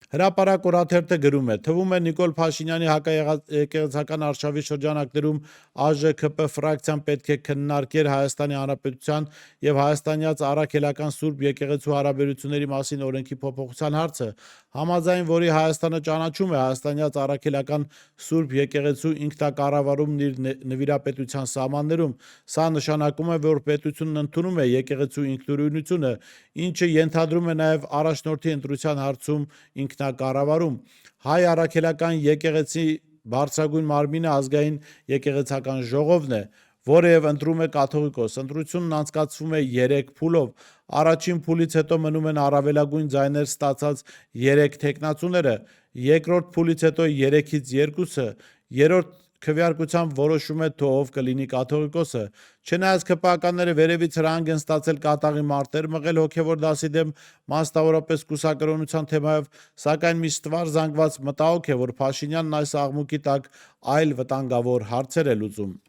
Հրապարակ օրաթերթը գրում է. թվում է Նիկոլ Փաշինյանի հակաեկեղեցական արշավի շրջանակներում ԱԺՔՊ ֆրակցիան պետք է քննարկեր Հայաստանի Հանրապետության եւ հայաստանյաց առաքելական Սուրբ եկեղեցու հարաբերությունների մասին օրենքի փոփոխության հարցը, համաձայն որի Հայաստանը ճանաչում է հայաստանյաց առաքելական Սուրբ եկեղեցու ինքնակառավարումն իր նվիրապետության սահմաններում, սա նշանակում է, որ պետությունն ընդունում է եկեղեցու ինքնուրույնությունը, ինչը ենթադրում է նաև առաջնորդի ընտրության հարցում ինքնակառավարում։ Հայ առաքելական եկեղեցի բարձրագույն մարմինը ազգային եկեղեցական ժողովն է, որը եւ ընտրում է կաթողիկոս։ Ընտրությունն անցկացվում է 3 փուլով։ Առաջին փուլից հետո մնում են առավելագույն ձայներ ստացած 3 թեկնածուները, երկրորդ փուլից հետո 3-ից 2-ը, երրորդ քվեարկությամբ որոշում է, թե ով կլինի կաթողիկոսը։ Չնայած ՔՊԱ-ականները վերևից հրահանգ են ստացել կատաղի մարտեր մղել հոգևոր դասի դեմ, մասնավորապես կուսակրոնության թեմայով, սակայն մի ստվար զանգված մտահոգ է, որ Փաշինյանն այս աղմուկի տակ այլ վտանգավոր հարցեր է լուծում։